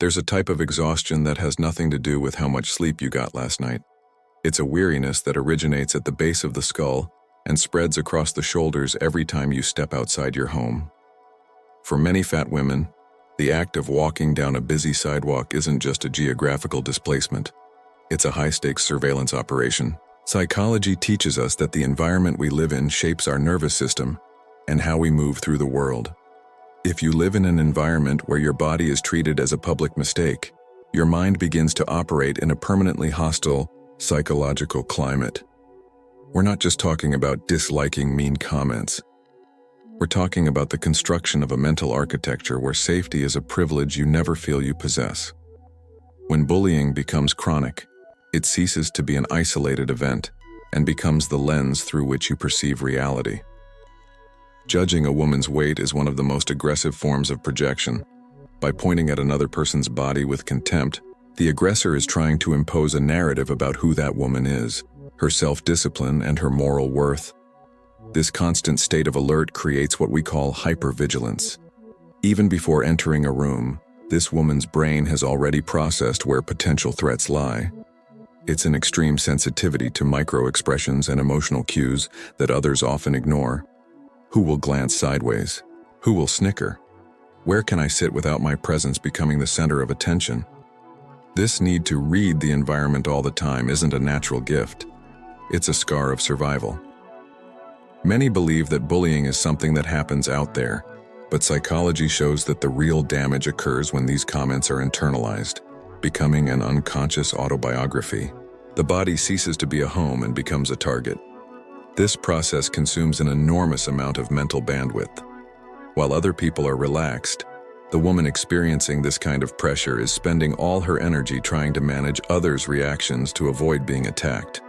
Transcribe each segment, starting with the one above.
There's a type of exhaustion that has nothing to do with how much sleep you got last night. It's a weariness that originates at the base of the skull and spreads across the shoulders every time you step outside your home. For many fat women, the act of walking down a busy sidewalk isn't just a geographical displacement. It's a high-stakes surveillance operation. Psychology teaches us that the environment we live in shapes our nervous system and how we move through the world. If you live in an environment where your body is treated as a public mistake, your mind begins to operate in a permanently hostile psychological climate. We're not just talking about disliking mean comments. We're talking about the construction of a mental architecture where safety is a privilege you never feel you possess. When bullying becomes chronic, it ceases to be an isolated event and becomes the lens through which you perceive reality. Judging a woman's weight is one of the most aggressive forms of projection. By pointing at another person's body with contempt, the aggressor is trying to impose a narrative about who that woman is, her self-discipline, and her moral worth. This constant state of alert creates what we call hypervigilance. Even before entering a room, this woman's brain has already processed where potential threats lie. It's an extreme sensitivity to micro-expressions and emotional cues that others often ignore. Who will glance sideways? Who will snicker? Where can I sit without my presence becoming the center of attention? This need to read the environment all the time isn't a natural gift. It's a scar of survival. Many believe that bullying is something that happens out there, but psychology shows that the real damage occurs when these comments are internalized, becoming an unconscious autobiography. The body ceases to be a home and becomes a target. This process consumes an enormous amount of mental bandwidth. While other people are relaxed, the woman experiencing this kind of pressure is spending all her energy trying to manage others' reactions to avoid being attacked.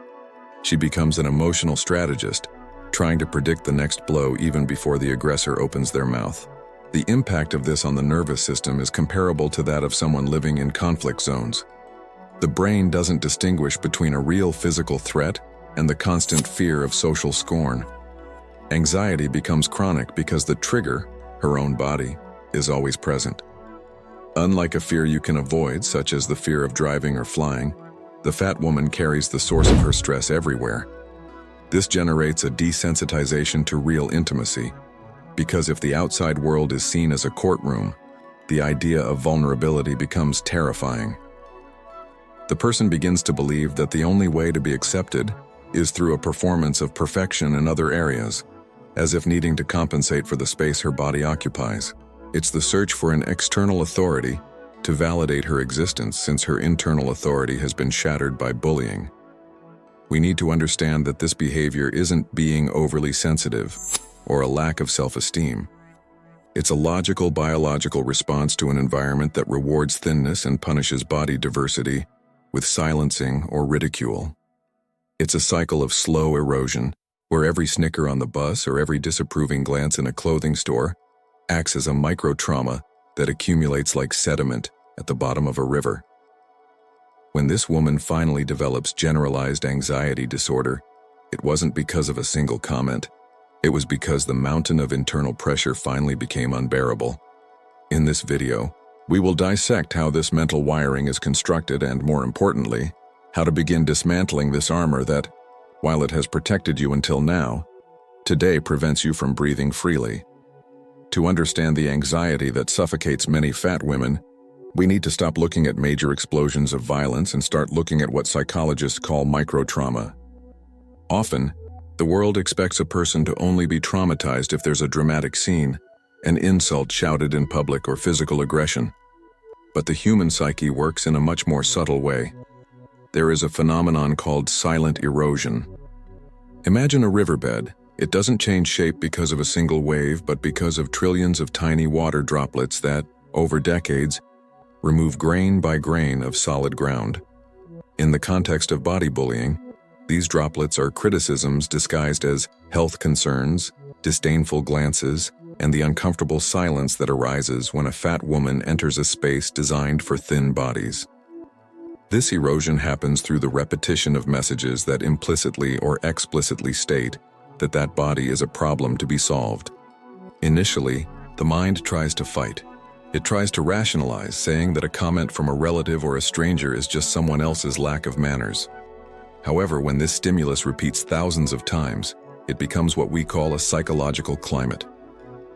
She becomes an emotional strategist, trying to predict the next blow even before the aggressor opens their mouth. The impact of this on the nervous system is comparable to that of someone living in conflict zones. The brain doesn't distinguish between a real physical threat and the constant fear of social scorn. Anxiety becomes chronic because the trigger, her own body, is always present. Unlike a fear you can avoid, such as the fear of driving or flying, the fat woman carries the source of her stress everywhere. This generates a desensitization to real intimacy, because if the outside world is seen as a courtroom, the idea of vulnerability becomes terrifying. The person begins to believe that the only way to be accepted is through a performance of perfection in other areas, as if needing to compensate for the space her body occupies. It's the search for an external authority to validate her existence, since her internal authority has been shattered by bullying. We need to understand that this behavior isn't being overly sensitive or a lack of self-esteem. It's a logical biological response to an environment that rewards thinness and punishes body diversity with silencing or ridicule. It's a cycle of slow erosion, where every snicker on the bus or every disapproving glance in a clothing store acts as a micro-trauma that accumulates like sediment at the bottom of a river. When this woman finally develops generalized anxiety disorder, it wasn't because of a single comment. It was because the mountain of internal pressure finally became unbearable. In this video, we will dissect how this mental wiring is constructed and, more importantly, how to begin dismantling this armor that, while it has protected you until now, today prevents you from breathing freely. To understand the anxiety that suffocates many fat women, we need to stop looking at major explosions of violence and start looking at what psychologists call microtrauma. Often, the world expects a person to only be traumatized if there's a dramatic scene, an insult shouted in public, or physical aggression. But the human psyche works in a much more subtle way. There is a phenomenon called silent erosion. Imagine a riverbed. It doesn't change shape because of a single wave, but because of trillions of tiny water droplets that, over decades, remove grain by grain of solid ground. In the context of bodybullying, these droplets are criticisms disguised as health concerns, disdainful glances, and the uncomfortable silence that arises when a fat woman enters a space designed for thin bodies. This erosion happens through the repetition of messages that implicitly or explicitly state that that body is a problem to be solved. Initially, the mind tries to fight. It tries to rationalize, saying that a comment from a relative or a stranger is just someone else's lack of manners. However, when this stimulus repeats thousands of times, it becomes what we call a psychological climate.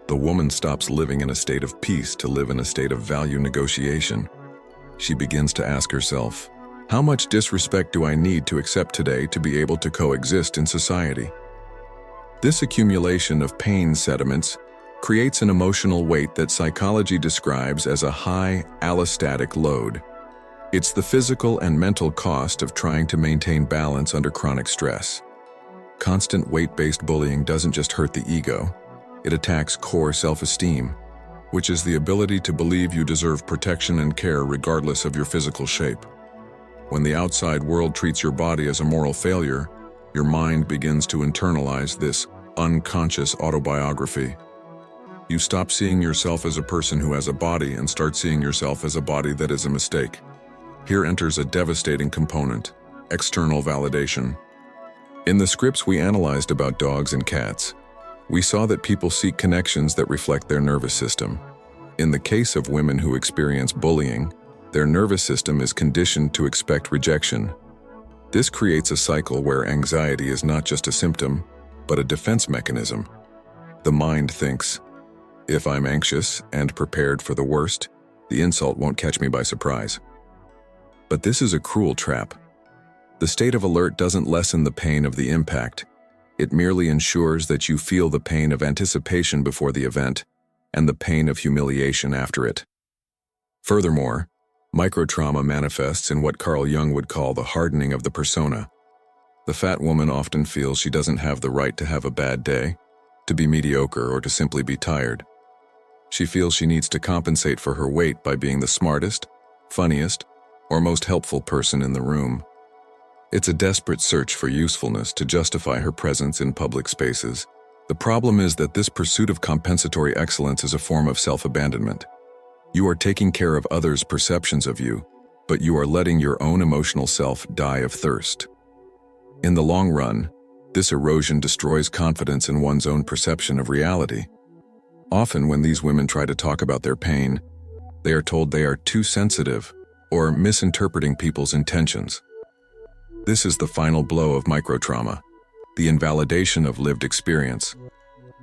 The woman stops living in a state of peace to live in a state of value negotiation. She begins to ask herself, how much disrespect do I need to accept today to be able to coexist in society? This accumulation of pain sediments creates an emotional weight that psychology describes as a high allostatic load. It's the physical and mental cost of trying to maintain balance under chronic stress. Constant weight-based bullying doesn't just hurt the ego, it attacks core self-esteem, which is the ability to believe you deserve protection and care regardless of your physical shape. When the outside world treats your body as a moral failure, your mind begins to internalize this unconscious autobiography. You stop seeing yourself as a person who has a body and start seeing yourself as a body that is a mistake. Here enters a devastating component: external validation. In the scripts we analyzed about dogs and cats, we saw that people seek connections that reflect their nervous system. In the case of women who experience bullying, their nervous system is conditioned to expect rejection. This creates a cycle where anxiety is not just a symptom, but a defense mechanism. The mind thinks, if I'm anxious and prepared for the worst, the insult won't catch me by surprise. But this is a cruel trap. The state of alert doesn't lessen the pain of the impact. It merely ensures that you feel the pain of anticipation before the event and the pain of humiliation after it. Furthermore, microtrauma manifests in what Carl Jung would call the hardening of the persona. The fat woman often feels she doesn't have the right to have a bad day, to be mediocre, or to simply be tired. She feels she needs to compensate for her weight by being the smartest, funniest, or most helpful person in the room. It's a desperate search for usefulness to justify her presence in public spaces. The problem is that this pursuit of compensatory excellence is a form of self-abandonment. You are taking care of others' perceptions of you, but you are letting your own emotional self die of thirst. In the long run, this erosion destroys confidence in one's own perception of reality. Often when these women try to talk about their pain, they are told they are too sensitive or misinterpreting people's intentions. This is the final blow of microtrauma, the invalidation of lived experience.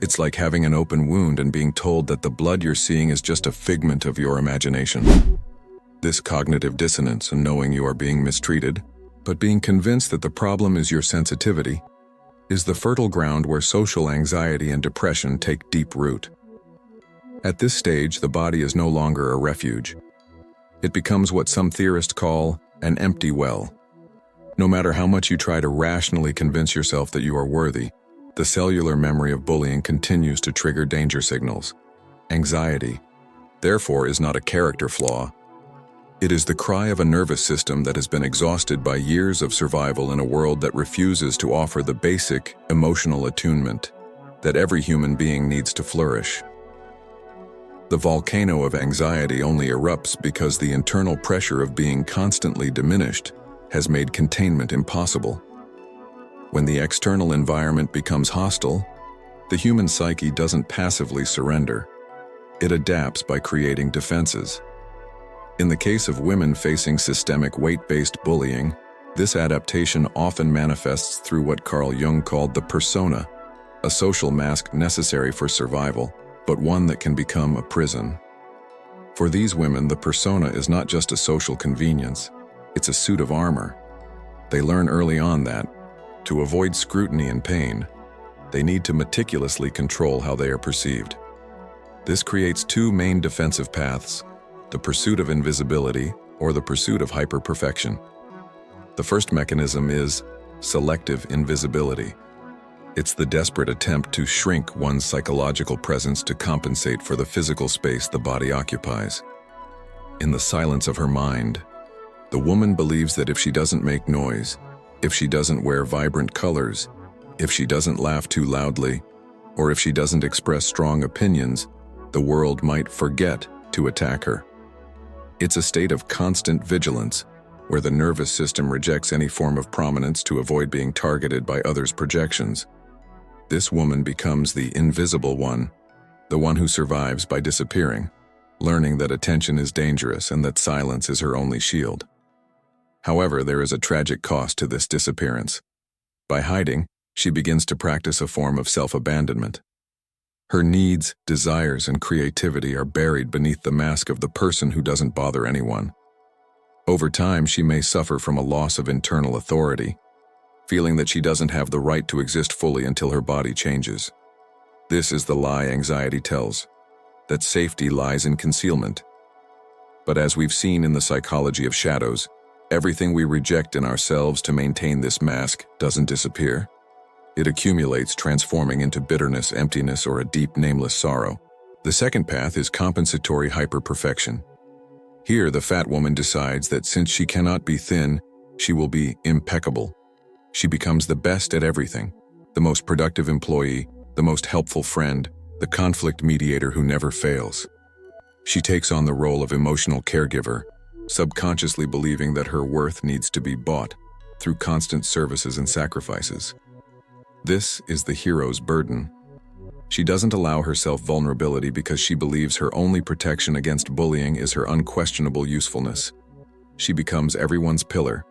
It's like having an open wound and being told that the blood you're seeing is just a figment of your imagination. This cognitive dissonance and knowing you are being mistreated, but being convinced that the problem is your sensitivity, is the fertile ground where social anxiety and depression take deep root. At this stage, the body is no longer a refuge. It becomes what some theorists call an empty well. No matter how much you try to rationally convince yourself that you are worthy, the cellular memory of bullying continues to trigger danger signals. Anxiety, therefore, is not a character flaw. It is the cry of a nervous system that has been exhausted by years of survival in a world that refuses to offer the basic emotional attunement that every human being needs to flourish. The volcano of anxiety only erupts because the internal pressure of being constantly diminished has made containment impossible. When the external environment becomes hostile, the human psyche doesn't passively surrender. It adapts by creating defenses. In the case of women facing systemic weight-based bullying, this adaptation often manifests through what Carl Jung called the persona, a social mask necessary for survival, but one that can become a prison. For these women, the persona is not just a social convenience, it's a suit of armor. They learn early on that, to avoid scrutiny and pain, they need to meticulously control how they are perceived. This creates two main defensive paths: the pursuit of invisibility or the pursuit of hyper-perfection. The first mechanism is selective invisibility. It's the desperate attempt to shrink one's psychological presence to compensate for the physical space the body occupies. In the silence of her mind, the woman believes that if she doesn't make noise, if she doesn't wear vibrant colors, if she doesn't laugh too loudly, or if she doesn't express strong opinions, the world might forget to attack her. It's a state of constant vigilance, where the nervous system rejects any form of prominence to avoid being targeted by others' projections. This woman becomes the invisible one, the one who survives by disappearing. learning that attention is dangerous and that silence is her only shield. However, there is a tragic cost to this disappearance. By hiding, she begins to practice a form of self-abandonment. Her needs, desires, and creativity are buried beneath the mask of the person who doesn't bother anyone. Over time, she may suffer from a loss of internal authority, feeling that she doesn't have the right to exist fully until her body changes. This is the lie anxiety tells, that safety lies in concealment. But as we've seen in the psychology of shadows, everything we reject in ourselves to maintain this mask doesn't disappear. It accumulates, transforming into bitterness, emptiness, or a deep, nameless sorrow. The second path is compensatory hyperperfection. Here, the fat woman decides that since she cannot be thin, she will be impeccable. She becomes the best at everything, the most productive employee, the most helpful friend, the conflict mediator who never fails. She takes on the role of emotional caregiver, subconsciously believing that her worth needs to be bought through constant services and sacrifices. This is the hero's burden. She doesn't allow herself vulnerability because she believes her only protection against bullying is her unquestionable usefulness. She becomes everyone's pillar.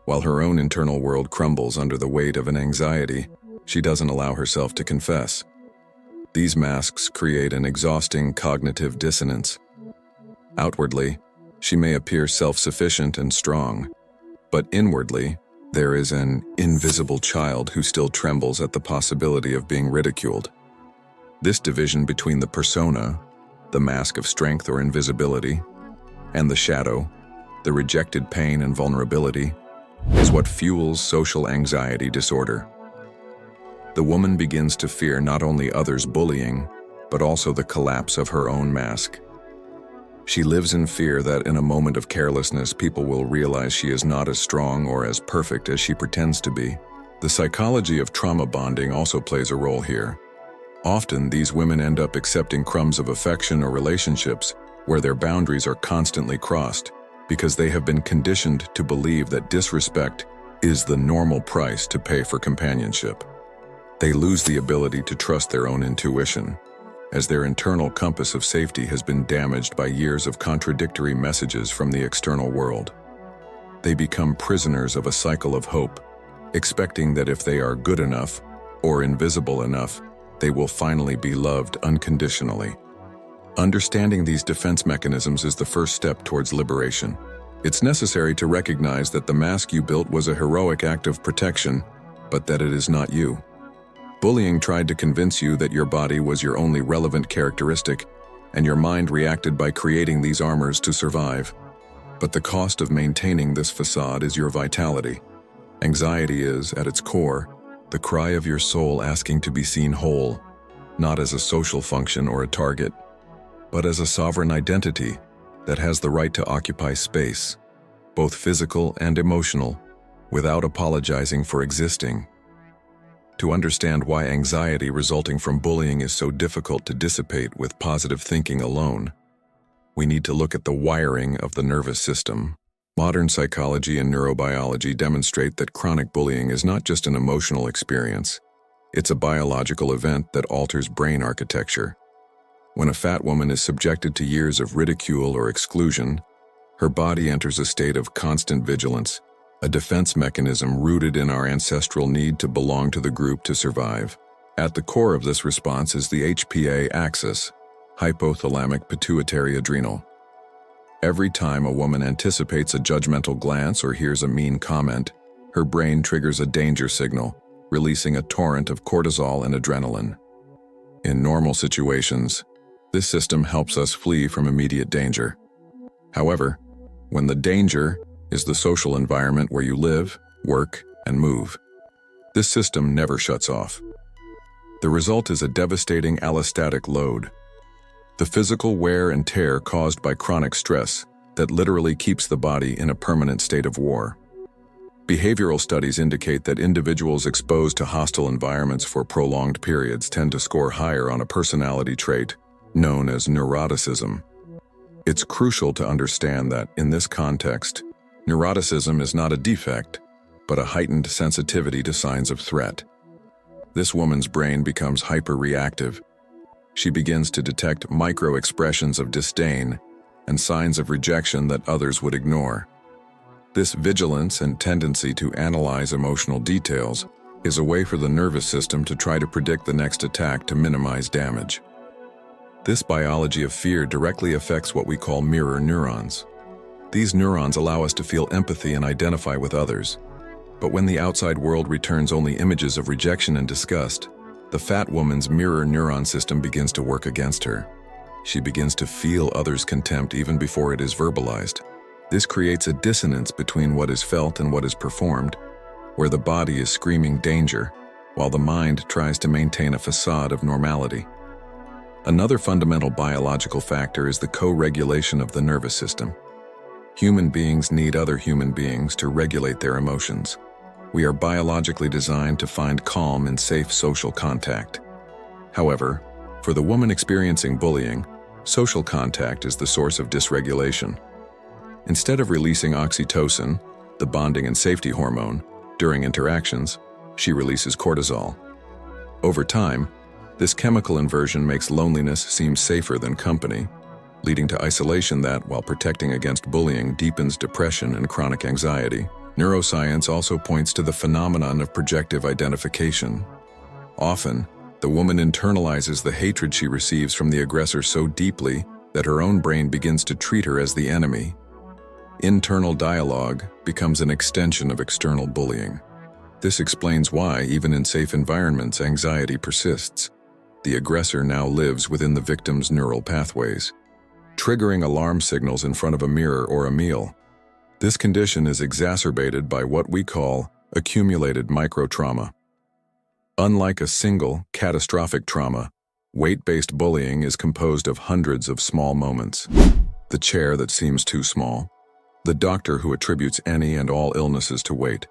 While her own internal world crumbles under the weight of an anxiety she doesn't allow herself to confess. These masks create an exhausting cognitive dissonance. Outwardly, she may appear self-sufficient and strong, but inwardly, there is an invisible child who still trembles at the possibility of being ridiculed. This division between the persona, the mask of strength or invisibility, and the shadow, the rejected pain and vulnerability, is what fuels social anxiety disorder. The woman begins to fear not only others' bullying, but also the collapse of her own mask. She lives in fear that in a moment of carelessness, people will realize she is not as strong or as perfect as she pretends to be. The psychology of trauma bonding also plays a role here. Often, these women end up accepting crumbs of affection or relationships where their boundaries are constantly crossed because they have been conditioned to believe that disrespect is the normal price to pay for companionship. They lose the ability to trust their own intuition, as their internal compass of safety has been damaged by years of contradictory messages from the external world. They become prisoners of a cycle of hope, expecting that if they are good enough or invisible enough, they will finally be loved unconditionally. Understanding these defense mechanisms is the first step towards liberation. It's necessary to recognize that the mask you built was a heroic act of protection, but that it is not you. Bullying tried to convince you that your body was your only relevant characteristic, and your mind reacted by creating these armors to survive. But the cost of maintaining this facade is your vitality. Anxiety is, at its core, the cry of your soul asking to be seen whole, not as a social function or a target, but as a sovereign identity that has the right to occupy space, both physical and emotional, without apologizing for existing. To understand why anxiety resulting from bullying is so difficult to dissipate with positive thinking alone, we need to look at the wiring of the nervous system. Modern psychology and neurobiology demonstrate that chronic bullying is not just an emotional experience, it's a biological event that alters brain architecture. When a fat woman is subjected to years of ridicule or exclusion, her body enters a state of constant vigilance, a defense mechanism rooted in our ancestral need to belong to the group to survive. At the core of this response is the HPA axis, hypothalamic pituitary adrenal. Every time a woman anticipates a judgmental glance or hears a mean comment, her brain triggers a danger signal, releasing a torrent of cortisol and adrenaline. In normal situations, this system helps us flee from immediate danger. However, when the danger is the social environment where you live, work, and move, this system never shuts off. The result is a devastating allostatic load, the physical wear and tear caused by chronic stress that literally keeps the body in a permanent state of war. Behavioral studies indicate that individuals exposed to hostile environments for prolonged periods tend to score higher on a personality trait known as neuroticism. It's crucial to understand that, in this context, neuroticism is not a defect, but a heightened sensitivity to signs of threat. This woman's brain becomes hyper-reactive, She begins to detect micro-expressions of disdain and signs of rejection that others would ignore. This vigilance and tendency to analyze emotional details is a way for the nervous system to try to predict the next attack to minimize damage. This biology of fear directly affects what we call mirror neurons. These neurons allow us to feel empathy and identify with others. But when the outside world returns only images of rejection and disgust, the fat woman's mirror neuron system begins to work against her. She begins to feel others' contempt even before it is verbalized. This creates a dissonance between what is felt and what is performed, where the body is screaming danger, while the mind tries to maintain a facade of normality. Another fundamental biological factor is the co-regulation of the nervous system. Human beings need other human beings to regulate their emotions. We are biologically designed to find calm in safe social contact. However, for the woman experiencing bullying, social contact is the source of dysregulation. Instead of releasing oxytocin, the bonding and safety hormone, during interactions, she releases cortisol. Over time, this chemical inversion makes loneliness seem safer than company, leading to isolation that, while protecting against bullying, deepens depression and chronic anxiety. Neuroscience also points to the phenomenon of projective identification. Often, the woman internalizes the hatred she receives from the aggressor so deeply that her own brain begins to treat her as the enemy. Internal dialogue becomes an extension of external bullying. This explains why, even in safe environments, anxiety persists. The aggressor now lives within the victim's neural pathways, triggering alarm signals in front of a mirror or a meal. This condition is exacerbated by what we call accumulated microtrauma. Unlike a single, catastrophic trauma, weight-based bullying is composed of hundreds of small moments. The chair that seems too small, the doctor who attributes any and all illnesses to weight,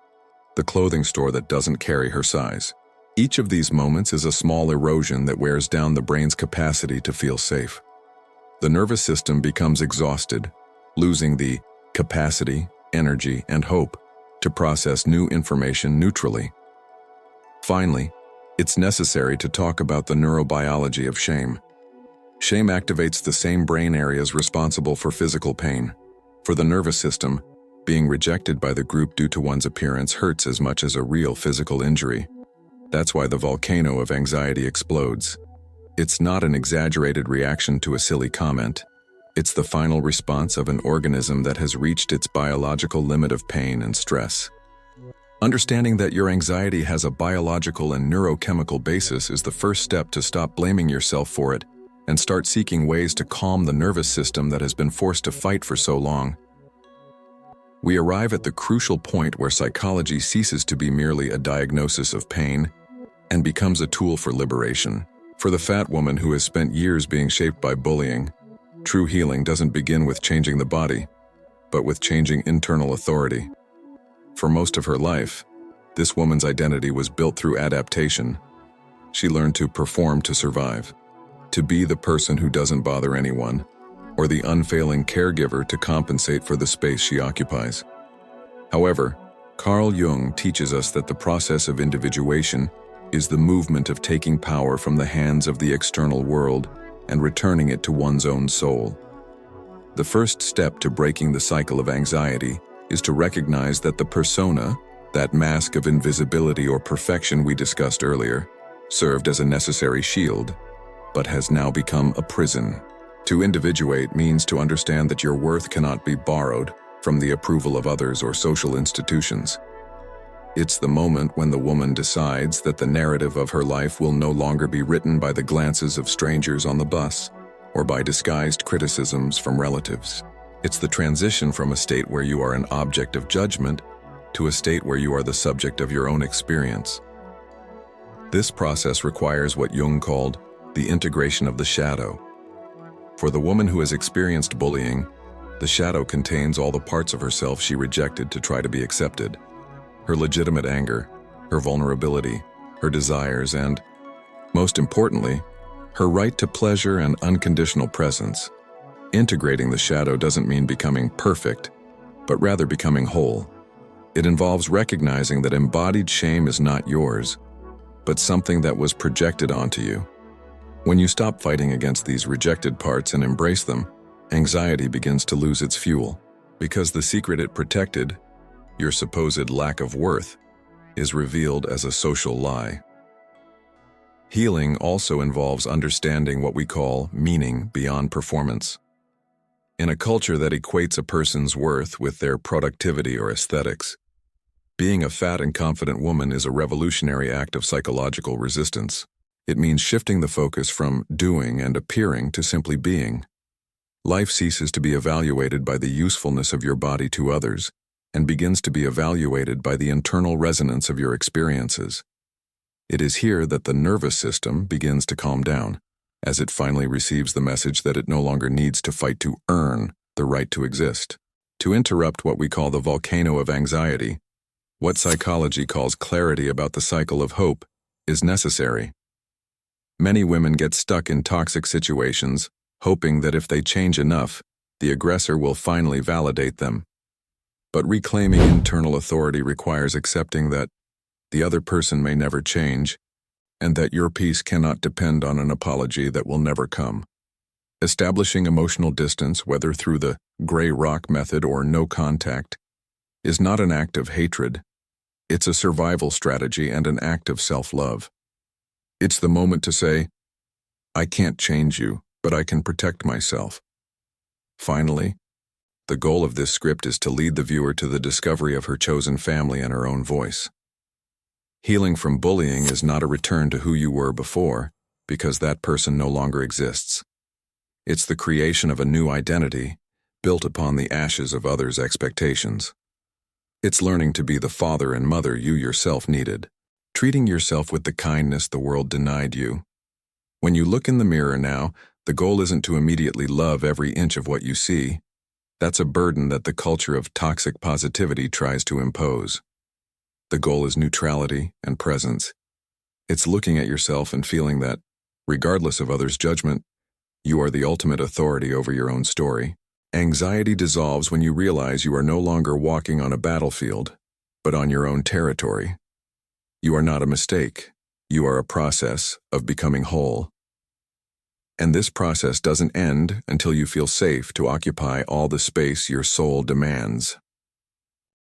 the clothing store that doesn't carry her size. Each of these moments is a small erosion that wears down the brain's capacity to feel safe. The nervous system becomes exhausted, losing the capacity, energy, and hope to process new information neutrally. Finally, it's necessary to talk about the neurobiology of shame. Shame activates the same brain areas responsible for physical pain. For the nervous system, being rejected by the group due to one's appearance hurts as much as a real physical injury. That's why the volcano of anxiety explodes. It's not an exaggerated reaction to a silly comment. It's the final response of an organism that has reached its biological limit of pain and stress. Understanding that your anxiety has a biological and neurochemical basis is the first step to stop blaming yourself for it and start seeking ways to calm the nervous system that has been forced to fight for so long. We arrive at the crucial point where psychology ceases to be merely a diagnosis of pain and becomes a tool for liberation. For the fat woman who has spent years being shaped by bullying, true healing doesn't begin with changing the body, but with changing internal authority. For most of her life, this woman's identity was built through adaptation. She learned to perform to survive, to be the person who doesn't bother anyone, or the unfailing caregiver to compensate for the space she occupies. However, Carl Jung teaches us that the process of individuation is the movement of taking power from the hands of the external world and returning it to one's own soul. The first step to breaking the cycle of anxiety is to recognize that the persona, that mask of invisibility or perfection we discussed earlier, served as a necessary shield, but has now become a prison. To individuate means to understand that your worth cannot be borrowed from the approval of others or social institutions. It's the moment when the woman decides that the narrative of her life will no longer be written by the glances of strangers on the bus or by disguised criticisms from relatives. It's the transition from a state where you are an object of judgment to a state where you are the subject of your own experience. This process requires what Jung called the integration of the shadow. For the woman who has experienced bullying, the shadow contains all the parts of herself she rejected to try to be accepted. Her legitimate anger, her vulnerability, her desires, and, most importantly, her right to pleasure and unconditional presence. Integrating the shadow doesn't mean becoming perfect, but rather becoming whole. It involves recognizing that embodied shame is not yours, but something that was projected onto you. When you stop fighting against these rejected parts and embrace them, anxiety begins to lose its fuel, because the secret it protected, your supposed lack of worth, is revealed as a social lie. Healing also involves understanding what we call meaning beyond performance. In a culture that equates a person's worth with their productivity or aesthetics, being a fat and confident woman is a revolutionary act of psychological resistance. It means shifting the focus from doing and appearing to simply being. Life ceases to be evaluated by the usefulness of your body to others and begins to be evaluated by the internal resonance of your experiences. It is here that the nervous system begins to calm down, as it finally receives the message that it no longer needs to fight to earn the right to exist. To interrupt what we call the volcano of anxiety, what psychology calls clarity about the cycle of hope, is necessary. Many women get stuck in toxic situations, hoping that if they change enough, the aggressor will finally validate them. But reclaiming internal authority requires accepting that the other person may never change, and that your peace cannot depend on an apology that will never come. Establishing emotional distance, whether through the gray rock method or no contact, is not an act of hatred. It's a survival strategy and an act of self-love. It's the moment to say, I can't change you, but I can protect myself. Finally, the goal of this script is to lead the viewer to the discovery of her chosen family and her own voice. Healing from bullying is not a return to who you were before, because that person no longer exists. It's the creation of a new identity, built upon the ashes of others' expectations. It's learning to be the father and mother you yourself needed, treating yourself with the kindness the world denied you. When you look in the mirror now, the goal isn't to immediately love every inch of what you see. That's a burden that the culture of toxic positivity tries to impose. The goal is neutrality and presence. It's looking at yourself and feeling that, regardless of others' judgment, you are the ultimate authority over your own story. Anxiety dissolves when you realize you are no longer walking on a battlefield, but on your own territory. You are not a mistake. You are a process of becoming whole. And this process doesn't end until you feel safe to occupy all the space your soul demands.